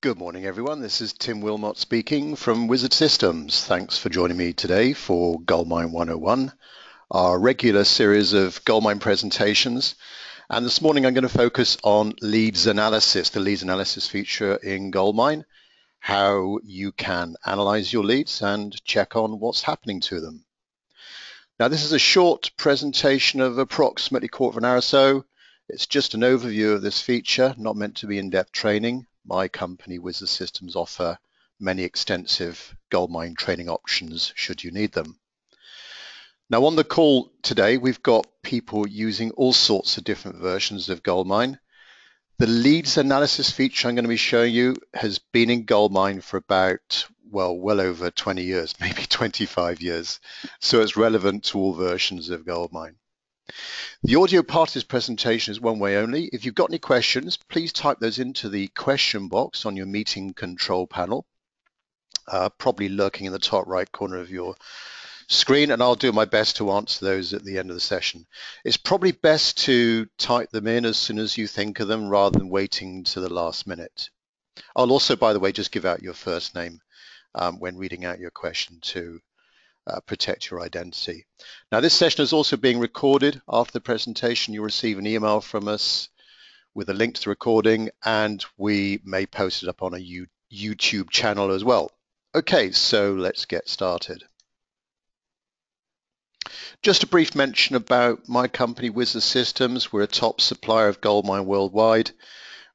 Good morning, everyone. This is Tim Wilmot speaking from Wizard Systems. Thanks for joining me today for GoldMine 101, our regular series of GoldMine presentations. And this morning I'm going to focus on leads analysis, the leads analysis feature in GoldMine, how you can analyze your leads and check on what's happening to them. Now, this is a short presentation of approximately a quarter of an hour or so. It's just an overview of this feature, not meant to be in-depth training. My company, Wizard Systems, offer many extensive GoldMine training options should you need them. Now, on the call today, we've got people using all sorts of different versions of GoldMine. The leads analysis feature I'm going to be showing you has been in GoldMine for about, well over 20 years, maybe 25 years. So it's relevant to all versions of GoldMine. The audio part of this presentation is one way only. If you've got any questions, please type those into the question box on your meeting control panel, probably lurking in the top right corner of your screen, and I'll do my best to answer those at the end of the session. It's probably best to type them in as soon as you think of them rather than waiting to the last minute. I'll also, by the way, just give out your first name when reading out your question to protect your identity. Now, this session is also being recorded. After the presentation, you'll receive an email from us with a link to the recording, and we may post it up on a YouTube channel as well. Okay, so let's get started. Just a brief mention about my company, Wizard Systems. We're a top supplier of GoldMine worldwide.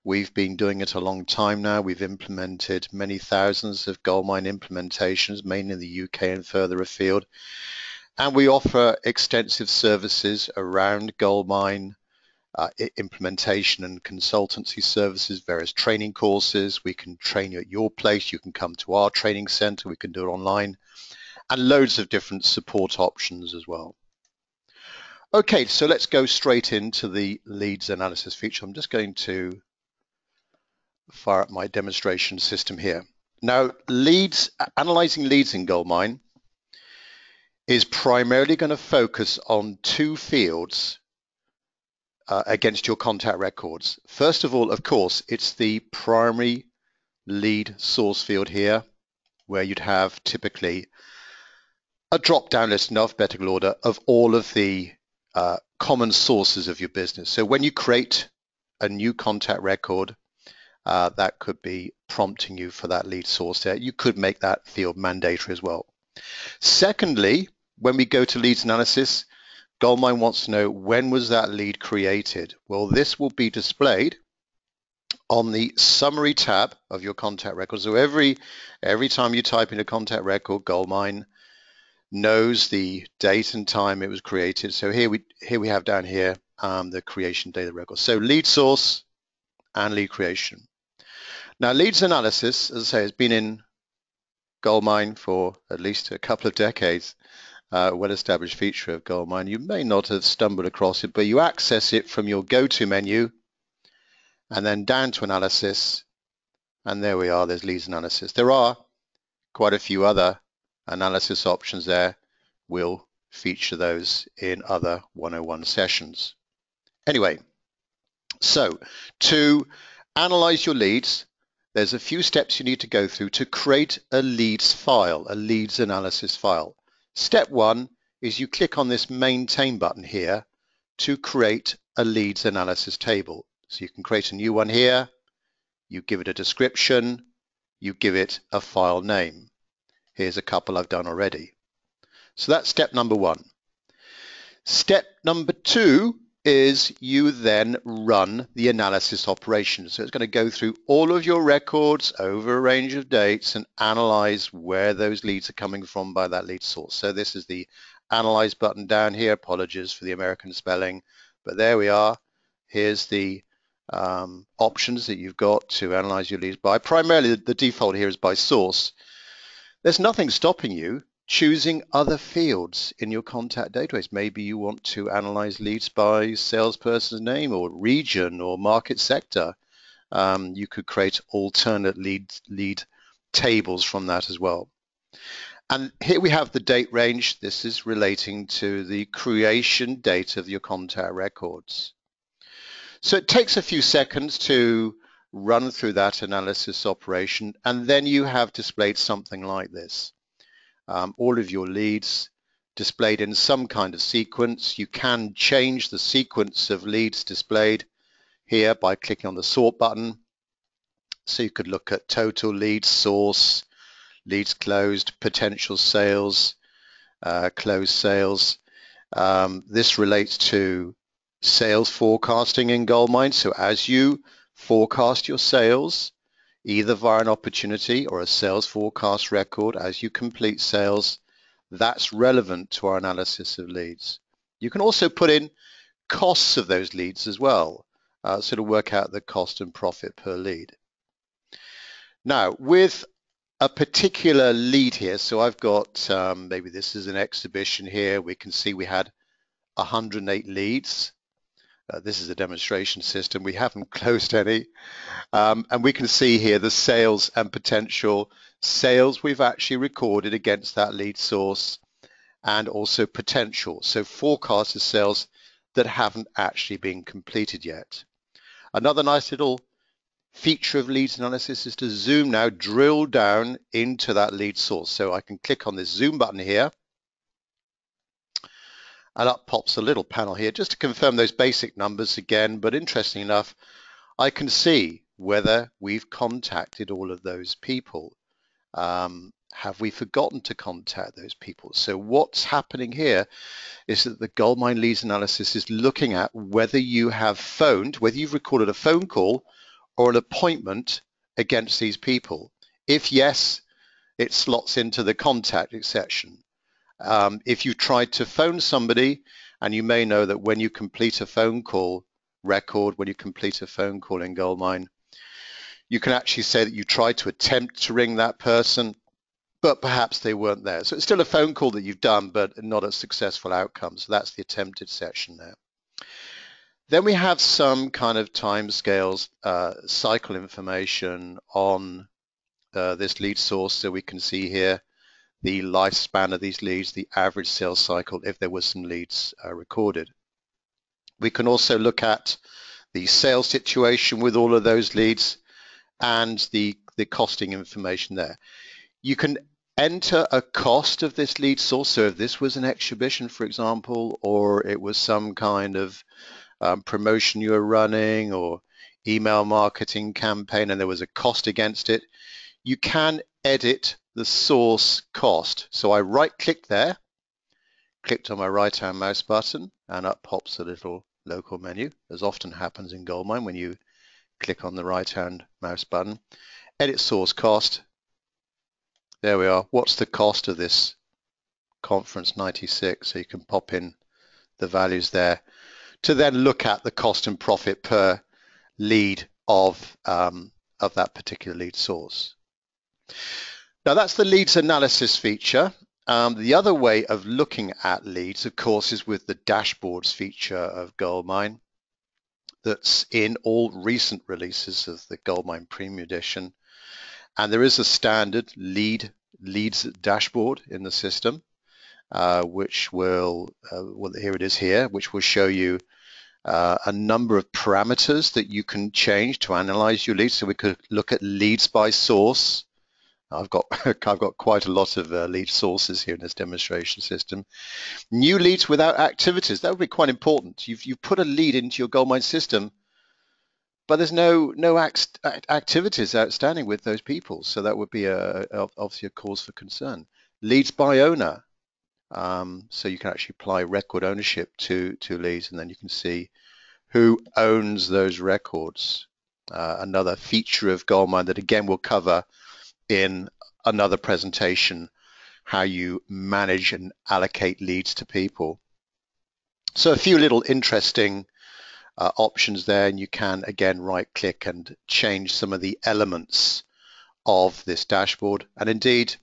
We've been doing it a long time now. We've implemented many thousands of GoldMine implementations, mainly in the UK and further afield. And we offer extensive services around GoldMine, implementation and consultancy services, various training courses. We can train you at your place. You can come to our training center. We can do it online, and loads of different support options as well. Okay, so let's go straight into the leads analysis feature. I'm just going to fire up my demonstration system here. Now, analyzing leads in GoldMine is primarily going to focus on two fields against your contact records. First of all, of course, it's the primary lead source field here, where you'd have typically a drop-down list in alphabetical order of all of the common sources of your business. So when you create a new contact record, that could be prompting you for that lead source there. You could make that field mandatory as well. Secondly, when we go to leads analysis, GoldMine wants to know, when was that lead created? Well, this will be displayed on the summary tab of your contact record. So every time you type in a contact record, GoldMine knows the date and time it was created. So here we have down here the creation date of the record. So lead source and lead creation. Now, leads analysis, as I say, has been in GoldMine for at least a couple of decades, well-established feature of GoldMine. You may not have stumbled across it, but you access it from your go-to menu and then down to analysis, and there we are, there's leads analysis. There are quite a few other analysis options there. We'll feature those in other 101 sessions. Anyway, so to analyze your leads, there's a few steps you need to go through to create a leads file, a leads analysis file. Step one is you click on this maintain button here to create a leads analysis table. So you can create a new one here, you give it a description, you give it a file name. Here's a couple I've done already. So that's step number one. Step number two is you then run the analysis operation. So it's going to go through all of your records over a range of dates and analyze where those leads are coming from by that lead source. So this is the analyze button down here. Apologies for the American spelling, but there we are. Here's the options that you've got to analyze your leads by. Primarily, the default here is by source. There's nothing stopping you choosing other fields in your contact database. Maybe you want to analyze leads by salesperson's name or region or market sector. You could create alternate lead tables from that as well. And here we have the date range. This is relating to the creation date of your contact records. So it takes a few seconds to run through that analysis operation, and then you have displayed something like this. All of your leads displayed in some kind of sequence. You can change the sequence of leads displayed here by clicking on the sort button. So you could look at total leads, source, leads closed, potential sales, closed sales. This relates to sales forecasting in GoldMine. So as you forecast your sales, either via an opportunity or a sales forecast record, as you complete sales, that's relevant to our analysis of leads. You can also put in costs of those leads as well, so to work out the cost and profit per lead. Now, with a particular lead here, so I've got, maybe this is an exhibition here, we can see we had 108 leads. This is a demonstration system. We haven't closed any. And we can see here the sales and potential sales we've actually recorded against that lead source, and also potential, so forecasted sales that haven't actually been completed yet. Another nice little feature of leads analysis is to zoom now, drill down into that lead source. So I can click on this zoom button here, and up pops a little panel here just to confirm those basic numbers again. But interesting enough, I can see whether we've contacted all of those people. Have we forgotten to contact those people? So what's happening here is that the GoldMine leads analysis is looking at whether you have phoned, whether you've recorded a phone call or an appointment against these people. If yes, it slots into the contacted section. If you tried to phone somebody, and you may know that when you complete a phone call record, when you complete a phone call in GoldMine, you can actually say that you tried to attempt to ring that person, but perhaps they weren't there. So it's still a phone call that you've done, but not a successful outcome. So that's the attempted section there. Then we have some kind of timescales, cycle information on this lead source. So we can see here the lifespan of these leads, the average sales cycle, if there was some leads recorded. We can also look at the sales situation with all of those leads and the costing information there. You can enter a cost of this lead source. So if this was an exhibition, for example, or it was some kind of promotion you were running or email marketing campaign and there was a cost against it, you can edit the source cost. So I right-clicked there, clicked on my right-hand mouse button, and up pops a little local menu, as often happens in GoldMine when you click on the right-hand mouse button. Edit source cost. There we are. What's the cost of this conference 96? So you can pop in the values there to then look at the cost and profit per lead of that particular lead source. Now that's the leads analysis feature. The other way of looking at leads, of course, is with the dashboards feature of GoldMine that's in all recent releases of the GoldMine Premium Edition. And there is a standard leads dashboard in the system, which will, well, here it is here, which will show you a number of parameters that you can change to analyze your leads. So we could look at leads by source. I've got quite a lot of lead sources here in this demonstration system. New leads without activities, that would be quite important. You've put a lead into your GoldMine system, but there's no activities outstanding with those people. So that would be obviously a cause for concern. Leads by owner. So you can actually apply record ownership to leads, and then you can see who owns those records. Another feature of GoldMine that again we'll cover in another presentation, how you manage and allocate leads to people. So a few little interesting options there, and you can again right click and change some of the elements of this dashboard, and indeed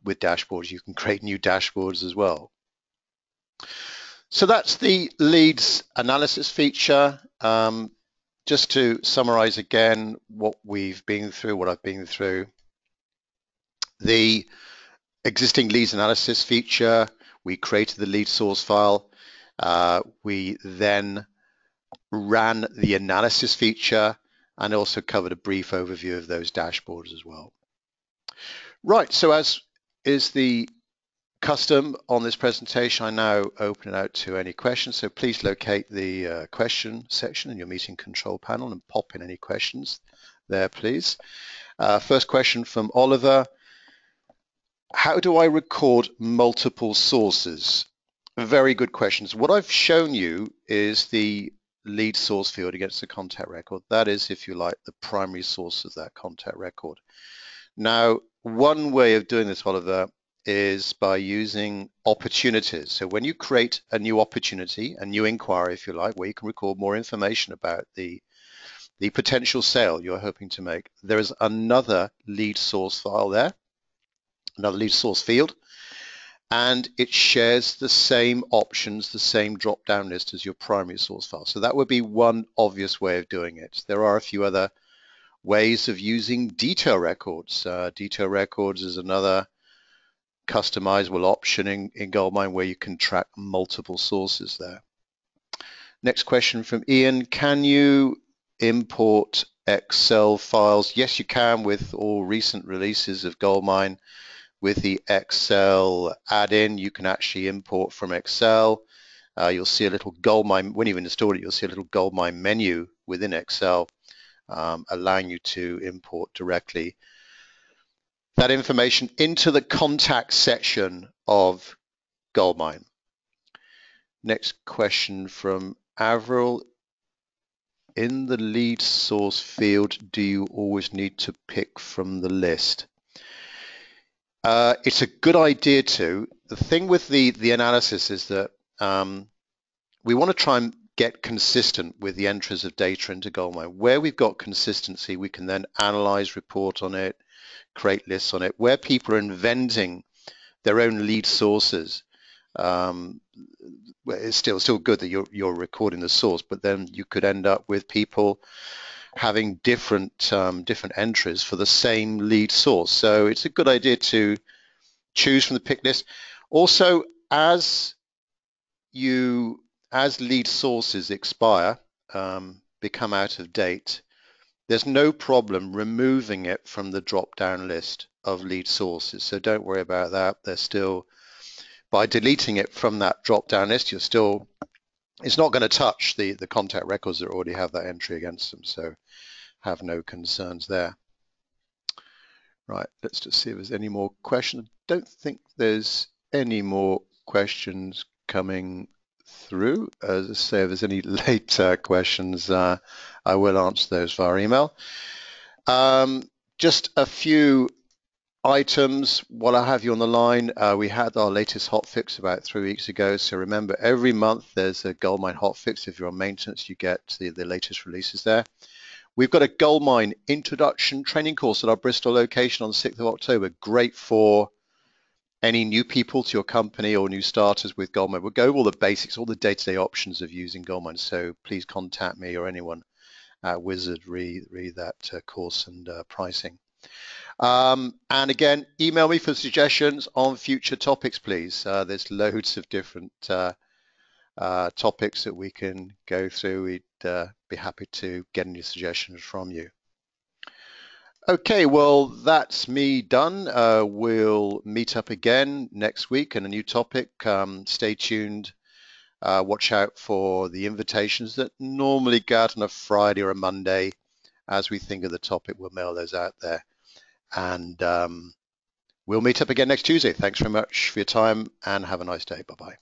with dashboards you can create new dashboards as well. So that's the leads analysis feature. Just to summarize again what we've been through, what I've been through. The existing leads analysis feature, we created the lead source file. We then ran the analysis feature and also covered a brief overview of those dashboards as well. Right, so as is the custom on this presentation, I now open it out to any questions. So please locate the question section in your meeting control panel and pop in any questions there, please. First question from Oliver. How do I record multiple sources? Very good questions. What I've shown you is the lead source field against the contact record. That is, if you like, the primary source of that contact record. Now, one way of doing this, Oliver, is by using opportunities. So when you create a new opportunity, a new inquiry, if you like, where you can record more information about the potential sale you're hoping to make, there is another lead source file there, another lead source field, and it shares the same options, the same drop-down list as your primary source file. So that would be one obvious way of doing it. There are a few other ways of using detail records. Detail records is another customizable option in GoldMine where you can track multiple sources there. Next question from Ian. Can you import Excel files? Yes, you can with all recent releases of GoldMine. With the Excel add-in, you can actually import from Excel. You'll see a little GoldMine, when you've installed it, you'll see a little GoldMine menu within Excel, allowing you to import directly that information into the contact section of GoldMine. Next question from Avril. In the lead source field, do you always need to pick from the list? It's a good idea to. The thing with the analysis is that we want to try and get consistent with the entries of data into GoldMine. Where we've got consistency, we can then analyze, report on it, create lists on it. Where people are inventing their own lead sources, it's still good that you're recording the source, but then you could end up with people having different entries for the same lead source. So it's a good idea to choose from the pick list. Also, as lead sources expire, become out of date, there's no problem removing it from the drop-down list of lead sources. So don't worry about that. They're still, by deleting it from that drop-down list, it's not going to touch the contact records that already have that entry against them. So have no concerns there. Right, let's just see if there's any more questions. I don't think there's any more questions coming through. As I say, if there's any late questions, I will answer those via email. Just a few items while I have you on the line. We had our latest hotfix about 3 weeks ago. So remember, every month there's a GoldMine hotfix. If you're on maintenance, you get the latest releases there. We've got a GoldMine introduction training course at our Bristol location on the 6th of October. Great for any new people to your company or new starters with GoldMine. We'll go over all the basics, all the day-to-day options of using GoldMine. So please contact me or anyone at Wizard, read that course and pricing. And again, email me for suggestions on future topics, please. There's loads of different topics that we can go through. We'd be happy to get any suggestions from you. Okay, well, that's me done. We'll meet up again next week in a new topic. Stay tuned. Watch out for the invitations that normally go out on a Friday or a Monday. As we think of the topic, we'll mail those out there. And we'll meet up again next Tuesday. Thanks very much for your time and have a nice day. Bye-bye.